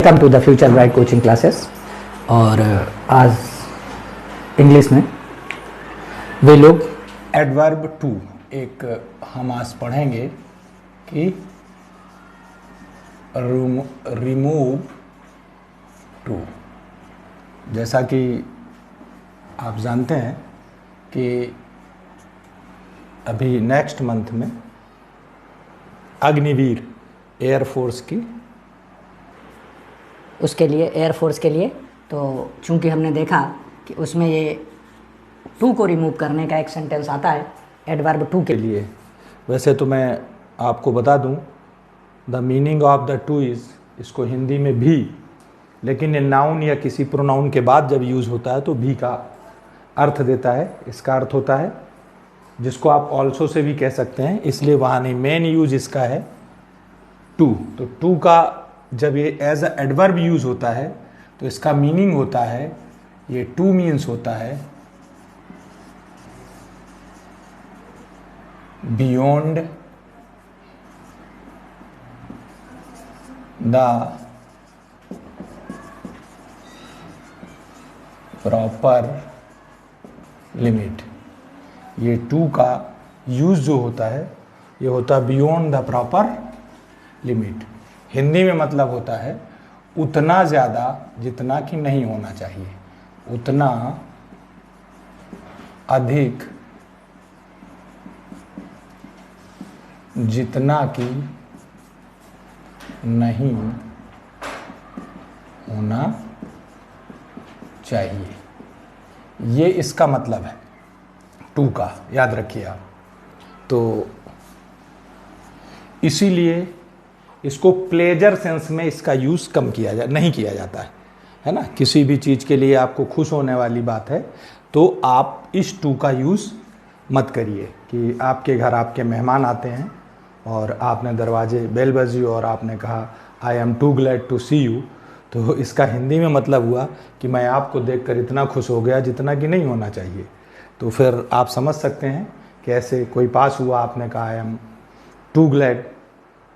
Welcome to the future bright coaching classes. और आज English में वे लोग एडवर्ब टू एक हम आज पढ़ेंगे कि रिमूव टू। जैसा कि आप जानते हैं कि अभी नेक्स्ट मंथ में अग्निवीर एयरफोर्स की उसके लिए एयरफोर्स के लिए, तो चूंकि हमने देखा कि उसमें ये टू को रिमूव करने का एक सेंटेंस आता है एडवर्ब टू के लिए। वैसे तो मैं आपको बता दूं, the meaning of the two is, इसको हिंदी में भी, लेकिन ये नाउन या किसी प्रोनाउन के बाद जब यूज़ होता है तो भी का अर्थ देता है। इसका अर्थ होता है, जिसको आप ऑल्सो से भी कह सकते हैं, इसलिए वहाँ नहीं, मेन यूज इसका है टू। तो टू का जब ये एज अ एडवर्ब यूज होता है तो इसका मीनिंग होता है, ये टू मीन्स होता है बियॉन्ड द प्रॉपर लिमिट। ये टू का यूज जो होता है ये होता है beyond the proper limit. Hindi में मतलब होता है उतना ज़्यादा जितना कि नहीं होना चाहिए, उतना अधिक जितना कि नहीं होना चाहिए। ये इसका मतलब है टू का, याद रखिए आप। तो इसीलिए इसको प्लेजर सेंस में इसका यूज़ कम नहीं किया जाता है ना। किसी भी चीज़ के लिए आपको खुश होने वाली बात है तो आप इस टू का यूज़ मत करिए कि आपके घर आपके मेहमान आते हैं और आपने दरवाजे बेल बजी और आपने कहा I am too glad to see you. तो इसका हिंदी में मतलब हुआ कि मैं आपको देखकर इतना खुश हो गया जितना कि नहीं होना चाहिए। तो फिर आप समझ सकते हैं कि ऐसे कोई पास हुआ, आपने कहा I am too glad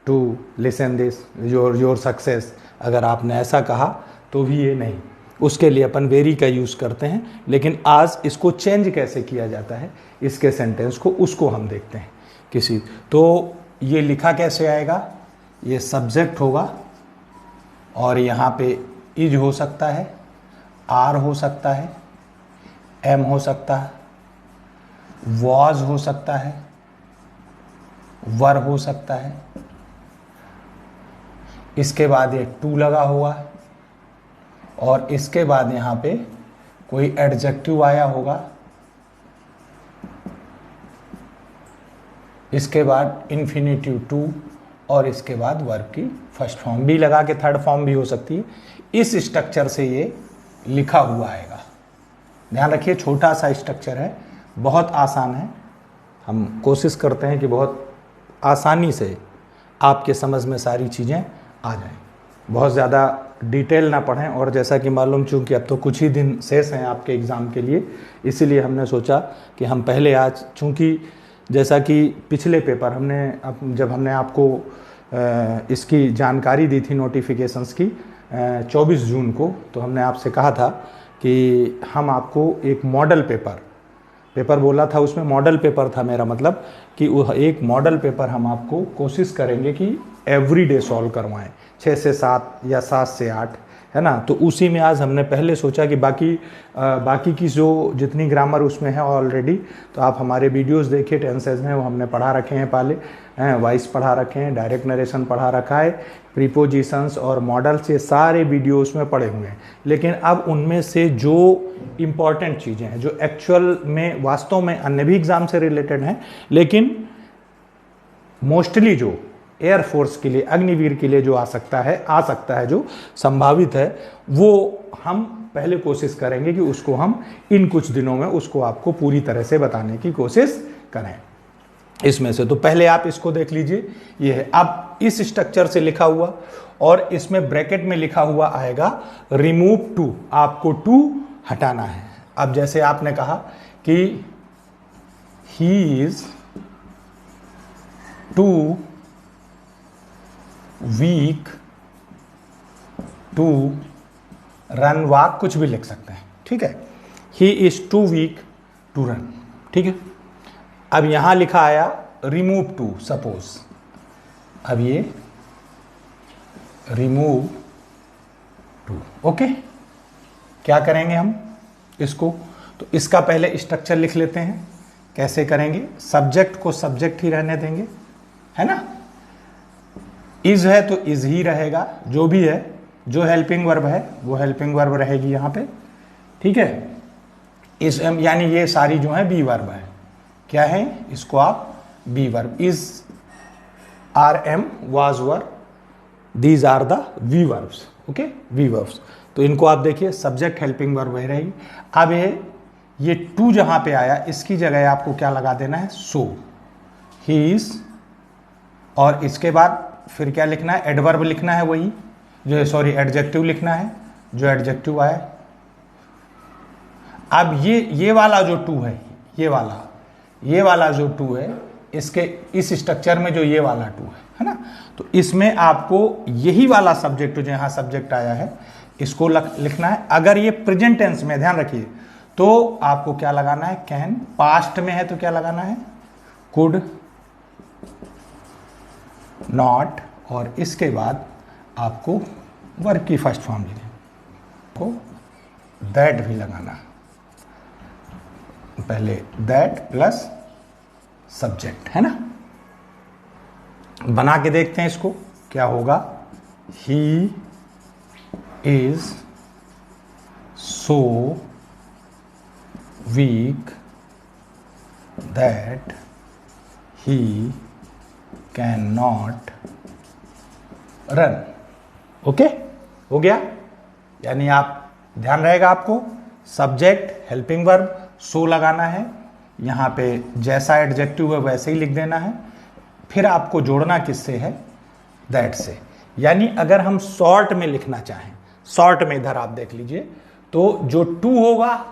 to listen this your success. अगर आपने ऐसा कहा तो भी ये नहीं, उसके लिए अपन वेरी का यूज़ करते हैं। लेकिन आज इसको चेंज कैसे किया जाता है इसके सेंटेंस को, उसको हम देखते हैं किसी। तो ये लिखा कैसे आएगा, ये सब्जेक्ट होगा और यहाँ पे इज हो सकता है, आर हो सकता है, एम हो सकता है, वॉज हो सकता है, वर हो सकता है। इसके बाद ये टू लगा हुआ और इसके बाद यहाँ पे कोई एडजेक्टिव आया होगा। इसके बाद इन्फिनिटिव टू और इसके बाद वर्ब की फर्स्ट फॉर्म भी लगा के थर्ड फॉर्म भी हो सकती है। इस स्ट्रक्चर से ये लिखा हुआ आएगा। ध्यान रखिए, छोटा सा स्ट्रक्चर है, बहुत आसान है। हम कोशिश करते हैं कि बहुत आसानी से आपके समझ में सारी चीज़ें आ जाएं, बहुत ज़्यादा डिटेल ना पढ़ें। और जैसा कि मालूम, चूँकि अब तो कुछ ही दिन शेष हैं आपके एग्ज़ाम के लिए, इसीलिए हमने सोचा कि हम पहले आज, चूँकि जैसा कि पिछले पेपर जब हमने आपको इसकी जानकारी दी थी नोटिफिकेशंस की 24 जून को, तो हमने आपसे कहा था कि हम आपको एक मॉडल पेपर बोला था। उसमें मॉडल पेपर था, मेरा मतलब कि वो एक मॉडल पेपर हम आपको कोशिश करेंगे कि एवरी डे सॉल्व करवाएं, 6 से 7 या 7 से 8, है ना। तो उसी में आज हमने पहले सोचा कि बाकी की जो जितनी ग्रामर उसमें है ऑलरेडी, तो आप हमारे वीडियोस देखिए, टेंसेज में वो हमने पढ़ा रखे हैं, पहले वॉइस पढ़ा रखे हैं, डायरेक्ट नरेशन पढ़ा रखा है, प्रीपोजिशंस और मॉडल्स, ये सारे वीडियो उसमें पढ़े हुए हैं। लेकिन अब उनमें से जो इम्पॉर्टेंट चीज़ें हैं, जो एक्चुअल में वास्तव में अन्य भी एग्ज़ाम से रिलेटेड हैं, लेकिन मोस्टली जो एयरफोर्स के लिए, अग्निवीर के लिए जो आ सकता है जो संभावित है, वो हम पहले कोशिश करेंगे कि उसको हम इन कुछ दिनों में उसको आपको पूरी तरह से बताने की कोशिश करें। इसमें से तो पहले आप इसको देख लीजिए, ये है। अब इस स्ट्रक्चर से लिखा हुआ और इसमें ब्रैकेट में लिखा हुआ आएगा रिमूव टू, आपको टू हटाना है। अब जैसे आपने कहा कि he is too weak to run walk, कुछ भी लिख सकते हैं, ठीक है। He is too weak to run, ठीक है। अब यहां लिखा आया रिमूव टू, सपोज अब ये रिमूव टू, ओके। क्या करेंगे हम इसको, तो इसका पहले स्ट्रक्चर लिख लेते हैं। कैसे करेंगे, सब्जेक्ट को सब्जेक्ट ही रहने देंगे, है ना। इज है तो इज ही रहेगा, जो भी है, जो हेल्पिंग वर्ब है वो हेल्पिंग वर्ब रहेगी यहां पे, ठीक है। इज यानी ये सारी जो है बी वर्ब है, क्या है, इसको आप be verb, is are am was were, these are the V verbs, okay, V verbs. तो इनको आप देखिए सब्जेक्ट हेल्पिंग वर्ब वही रहेगी। अब ये टू जहां पे आया इसकी जगह आपको क्या लगा देना है, सो ही इज, और इसके बाद फिर क्या लिखना है, एडवर्ब लिखना है, वही जो, सॉरी एडजेक्टिव लिखना है, जो एडजेक्टिव आया। अब ये वाला जो टू है, ये वाला जो टू है, इसके इस स्ट्रक्चर में जो ये वाला टू है ना, तो इसमें आपको यही वाला सब्जेक्ट जो यहाँ सब्जेक्ट आया है इसको लिखना है। अगर ये प्रेजेंट टेंस में, ध्यान रखिए, तो आपको क्या लगाना है, कैन। पास्ट में है तो क्या लगाना है, कुड, नॉट, और इसके बाद आपको वर्ब की फर्स्ट फॉर्म लिखना, को दैट भी लगाना, पहले दैट प्लस सब्जेक्ट, है ना। बना के देखते हैं इसको क्या होगा, ही is so weak that he can not run, okay, हो गया। यानी आप ध्यान रहेगा आपको, सब्जेक्ट हेल्पिंग वर्ब सो लगाना है, यहाँ पे जैसा एडजेक्टिव है वैसे ही लिख देना है, फिर आपको जोड़ना किससे है, दैट से। यानी अगर हम शॉर्ट में लिखना चाहें, शॉर्ट में इधर आप देख लीजिए, तो जो टू होगा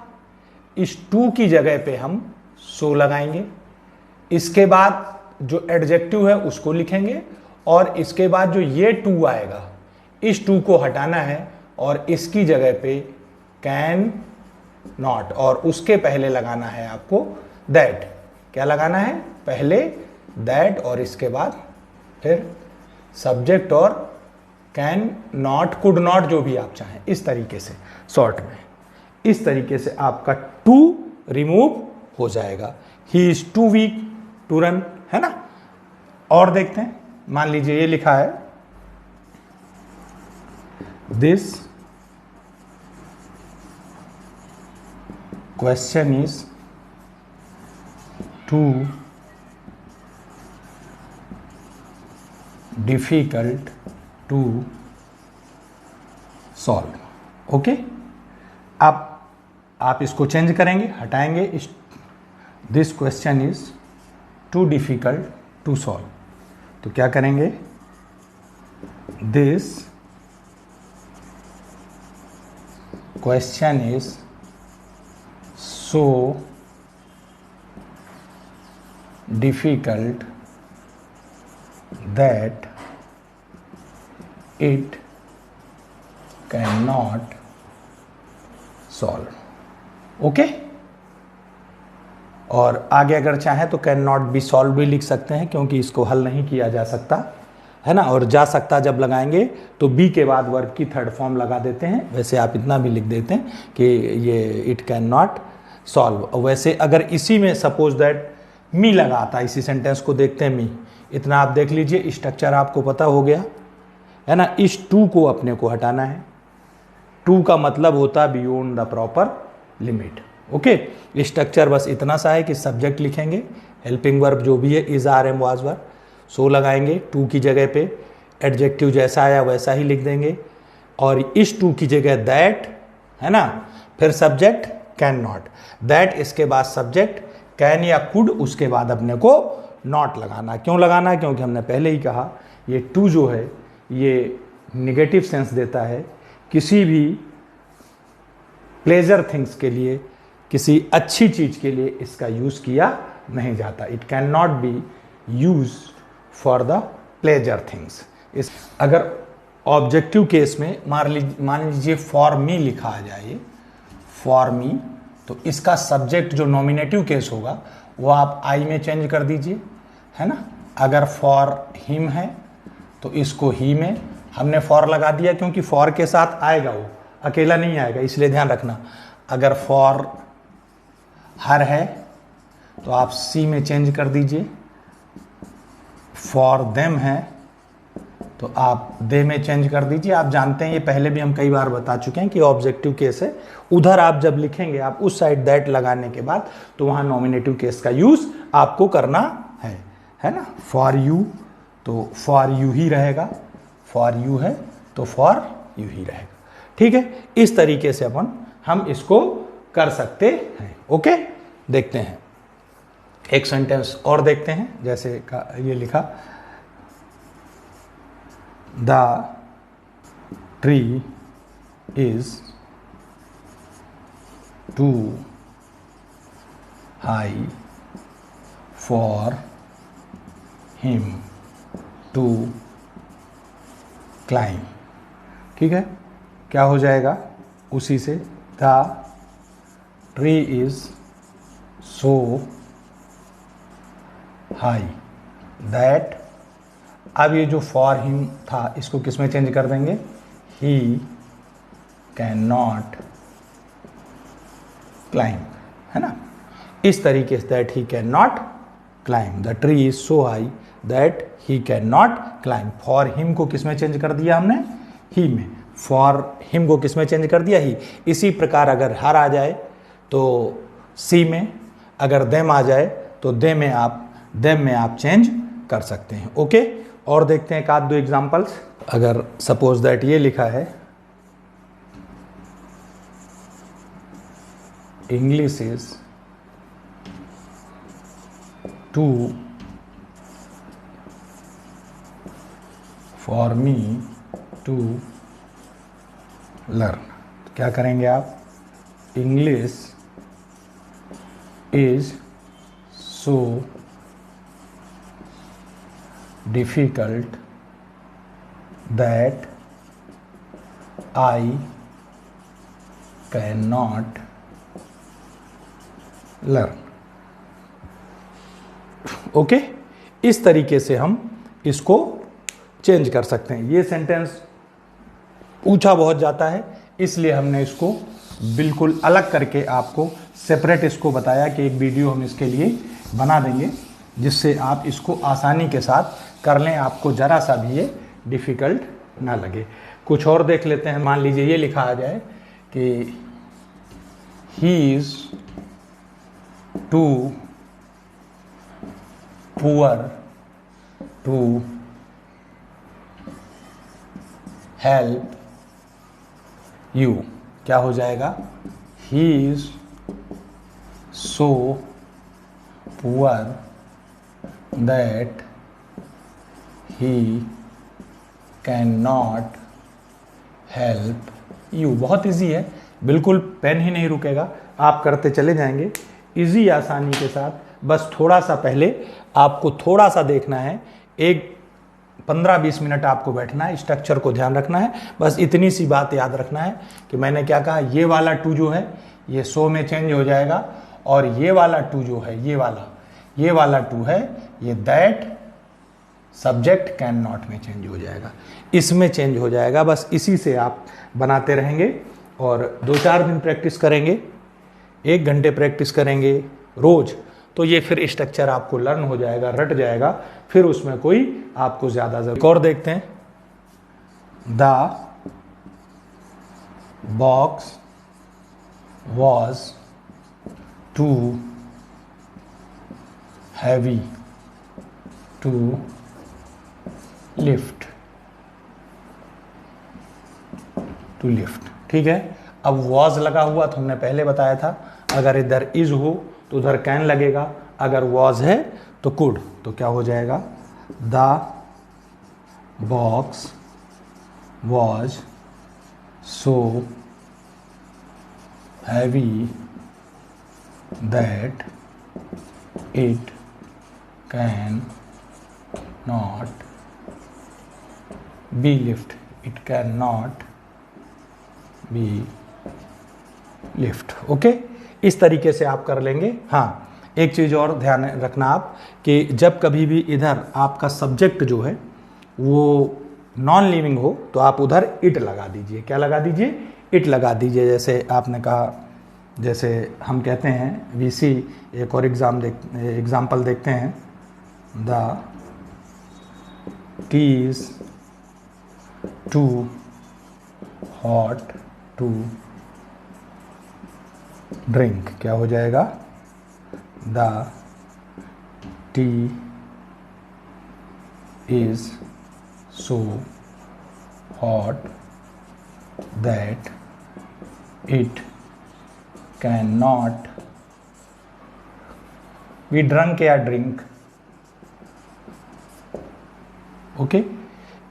इस टू की जगह पे हम सो लगाएंगे, इसके बाद जो एडजेक्टिव है उसको लिखेंगे, और इसके बाद जो ये टू आएगा इस टू को हटाना है और इसकी जगह पे कैन नॉट, और उसके पहले लगाना है आपको दैट। क्या लगाना है, पहले दैट और इसके बाद फिर सब्जेक्ट और कैन नॉट, कुड नॉट, जो भी आप चाहें, इस तरीके से शॉर्ट में, इस तरीके से आपका टू रिमूव हो जाएगा। He is too weak to run, है ना। और देखते हैं, मान लीजिए ये लिखा है this question is too difficult to solve, okay. अब आप इसको चेंज करेंगे, हटाएंगे, this question is too difficult to solve, तो क्या करेंगे, this question is so difficult that it can not solve, okay. और आगे अगर चाहें तो कैन नॉट बी सॉल्व भी लिख सकते हैं, क्योंकि इसको हल नहीं किया जा सकता, है ना। और जा सकता जब लगाएंगे तो बी के बाद वर्ब की थर्ड फॉर्म लगा देते हैं। वैसे आप इतना भी लिख देते हैं कि ये इट कैन नॉट सॉल्व। वैसे अगर इसी में सपोज दैट मी लगाता, इसी सेंटेंस को देखते हैं मी, इतना आप देख लीजिए, स्ट्रक्चर आपको पता हो गया, है ना। इस टू को अपने को हटाना है, टू का मतलब होता है beyond the proper limit, okay. Structure बस इतना सा है कि सब्जेक्ट लिखेंगे, हेल्पिंग वर्ब जो भी है is are am was were, so लगाएंगे, टू की जगह पे एडजेक्टिव जैसा आया वैसा ही लिख देंगे, और इस टू की जगह दैट, है ना, फिर सब्जेक्ट कैन नॉट, दैट इसके बाद सब्जेक्ट कैन या कुड, उसके बाद अपने को नॉट लगाना। क्यों लगाना, क्योंकि हमने पहले ही कहा ये टू जो है ये निगेटिव सेंस देता है, किसी भी प्लेजर थिंग्स के लिए, किसी अच्छी चीज के लिए इसका यूज किया नहीं जाता। It can not be use for the pleasure things. इस अगर ऑब्जेक्टिव केस में मान लीजिए फॉर मी लिखा आ जाए, फॉर मी, तो इसका सब्जेक्ट जो नॉमिनेटिव केस होगा वो आप आई में चेंज कर दीजिए, है ना। अगर फॉर हिम है तो इसको ही में हमने फॉर लगा दिया, क्योंकि फॉर के साथ आएगा, वो अकेला नहीं आएगा, इसलिए ध्यान रखना। अगर फॉर हर है तो आप सी में चेंज कर दीजिए, फॉर देम है तो आप दे में चेंज कर दीजिए। आप जानते हैं, ये पहले भी हम कई बार बता चुके हैं कि ऑब्जेक्टिव केस है, उधर आप जब लिखेंगे आप उस साइड दैट लगाने के बाद तो वहां नॉमिनेटिव केस का यूज आपको करना है ना। फॉर यू तो फॉर यू ही रहेगा, फॉर यू है तो फॉर यू ही रहेगा, ठीक है। इस तरीके से हम इसको कर सकते हैं। ओके, देखते हैं एक सेंटेंस और देखते हैं, जैसे ये लिखा, the tree is too high for him to climb, ठीक है। क्या हो जाएगा उसी से, the tree is so high that, अब ये जो फॉर हिम था इसको किस में चेंज कर देंगे, ही कैन नॉट क्लाइंब, है ना। इस तरीके say that he can not climb, the tree is so high that he can not climb. For him को किस में चेंज कर दिया हमने, ही में। फॉर हिम को किस में चेंज कर दिया, ही। इसी प्रकार अगर हर आ जाए तो सी में, अगर देम आ जाए तो देम में आप चेंज कर सकते हैं। ओके, और देखते हैं एक आध दो एग्जांपल्स। अगर सपोज दैट ये लिखा है, English is too for me to learn, क्या करेंगे आप, English is so difficult that I can not learn. Okay, इस तरीके से हम इसको चेंज कर सकते हैं। ये सेंटेंस पूछा बहुत जाता है, इसलिए हमने इसको बिल्कुल अलग करके आपको सेपरेट इसको बताया कि एक वीडियो हम इसके लिए बना देंगे, जिससे आप इसको आसानी के साथ कर लें, आपको ज़रा सा भी ये डिफ़िकल्ट ना लगे। कुछ और देख लेते हैं। मान लीजिए ये लिखा आ जाए कि he is too poor to help you, क्या हो जाएगा, he is so poor that he can not help you. बहुत इजी है, बिल्कुल पेन ही नहीं रुकेगा, आप करते चले जाएंगे इजी आसानी के साथ। बस थोड़ा सा पहले आपको थोड़ा सा देखना है, एक 15-20 मिनट आपको बैठना है, स्ट्रक्चर को ध्यान रखना है। बस इतनी सी बात याद रखना है कि मैंने क्या कहा, ये वाला टू जो है ये सो में चेंज हो जाएगा, और ये वाला टू जो है ये वाला टू है ये दैट सब्जेक्ट कैन नॉट में चेंज हो जाएगा, इसमें चेंज हो जाएगा। बस इसी से आप बनाते रहेंगे और 2-4 दिन प्रैक्टिस करेंगे, 1 घंटे प्रैक्टिस करेंगे रोज, तो ये फिर स्ट्रक्चर आपको लर्न हो जाएगा, रट जाएगा, फिर उसमें कोई आपको ज़्यादा जरूरत। और देखते हैं, the box was too heavy to lift, ठीक है। अब वॉज लगा हुआ तो हमने पहले बताया था, अगर इधर इज हो तो उधर कैन लगेगा, अगर वॉज है तो कुड, तो क्या हो जाएगा, the box was so heavy that it can not be lift. It can not be lift. Okay, इस तरीके से आप कर लेंगे। हाँ, एक चीज़ और ध्यान रखना आप कि जब कभी भी इधर आपका सब्जेक्ट जो है वो नॉन लिविंग हो तो आप उधर इट लगा दीजिए। क्या लगा दीजिए? इट लगा दीजिए। जैसे आपने कहा, जैसे हम कहते हैं वीसी, एक और एग्जाम्पल देखते हैं, the tea is too hot to drink. क्या हो जाएगा? The tea is so hot that it cannot be drunk या drink। ओके,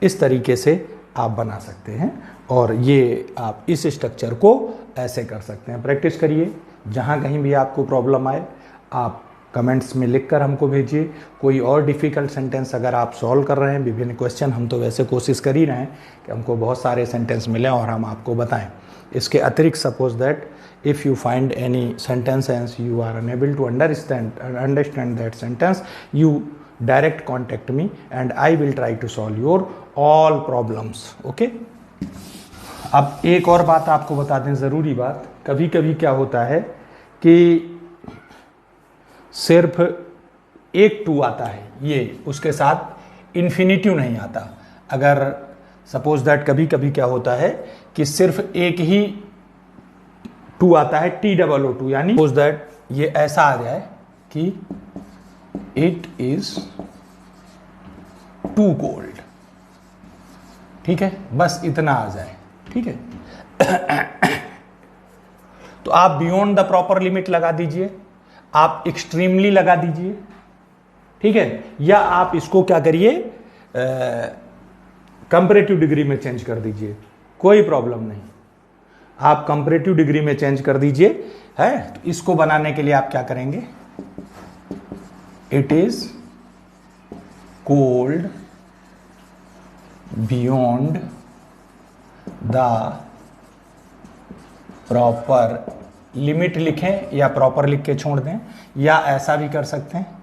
इस तरीके से आप बना सकते हैं और ये आप इस स्ट्रक्चर को ऐसे कर सकते हैं। प्रैक्टिस करिए। जहाँ कहीं भी आपको प्रॉब्लम आए आप कमेंट्स में लिखकर हमको भेजिए। कोई और डिफ़िकल्ट सेंटेंस अगर आप सॉल्व कर रहे हैं, विभिन्न क्वेश्चन, हम तो वैसे कोशिश कर ही रहे हैं कि हमको बहुत सारे सेंटेंस मिलें और हम आपको बताएं। इसके अतिरिक्त suppose that if you find any sentence and you are unable to understand that sentence, you direct contact me and I will try to solve your all problems. Okay, अब एक और बात आपको बता दें, ज़रूरी बात। कभी कभी क्या होता है कि सिर्फ एक टू आता है, ये उसके साथ इन्फिनिटिव नहीं आता। अगर सपोज दैट कभी कभी क्या होता है कि सिर्फ एक ही टू आता है, TOO, यानी सपोज दैट ये ऐसा आ जाए कि इट इज टू कोल्ड। ठीक है, बस इतना आ जाए। ठीक है तो आप बियॉन्ड द प्रॉपर लिमिट लगा दीजिए, आप एक्सट्रीमली लगा दीजिए। ठीक है, या आप इसको क्या करिए, कंपैरेटिव डिग्री में चेंज कर दीजिए, कोई प्रॉब्लम नहीं। आप कंपैरेटिव डिग्री में चेंज कर दीजिए। है, तो इसको बनाने के लिए आप क्या करेंगे, it is cold beyond the proper limit लिखें या प्रॉपर लिख के छोड़ दें, या ऐसा भी कर सकते हैं,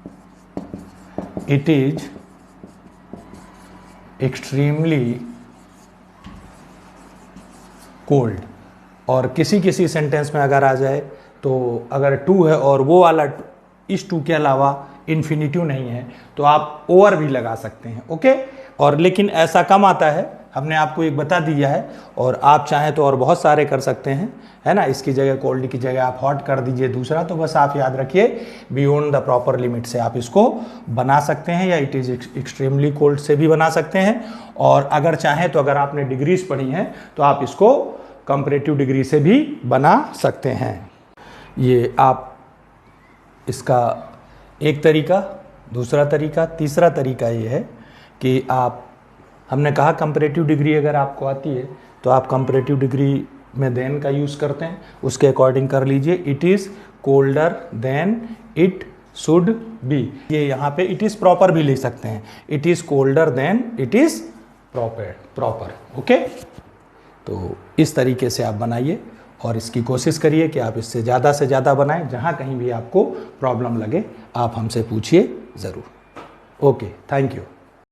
इट इज एक्सट्रीमली कोल्ड। और किसी किसी सेंटेंस में अगर आ जाए तो अगर टू है और वो वाला इस टू के अलावा इन्फिनिटिव नहीं है तो आप ओवर भी लगा सकते हैं। ओके, और लेकिन ऐसा कम आता है, हमने आपको एक बता दिया है, और आप चाहें तो और बहुत सारे कर सकते हैं, है ना। इसकी जगह कोल्ड की जगह आप हॉट कर दीजिए दूसरा। तो बस आप याद रखिए बियॉन्ड द प्रॉपर लिमिट से आप इसको बना सकते हैं, या इट इज़ एक्सट्रीमली कोल्ड से भी बना सकते हैं। और अगर चाहें तो अगर आपने डिग्रीज पढ़ी हैं तो आप इसको कंपैरेटिव डिग्री से भी बना सकते हैं। ये आप इसका एक तरीका, दूसरा तरीका, तीसरा तरीका ये है कि आप, हमने कहा कंपैरेटिव डिग्री अगर आपको आती है तो आप कंपैरेटिव डिग्री में देन का यूज़ करते हैं, उसके अकॉर्डिंग कर लीजिए। It is colder than it should be. ये यहाँ पे इट इज़ प्रॉपर भी ले सकते हैं, it is colder than it is proper. Okay, तो इस तरीके से आप बनाइए और इसकी कोशिश करिए कि आप इससे ज़्यादा बनाएं। जहाँ कहीं भी आपको प्रॉब्लम लगे आप हमसे पूछिए ज़रूर। Okay, thank you.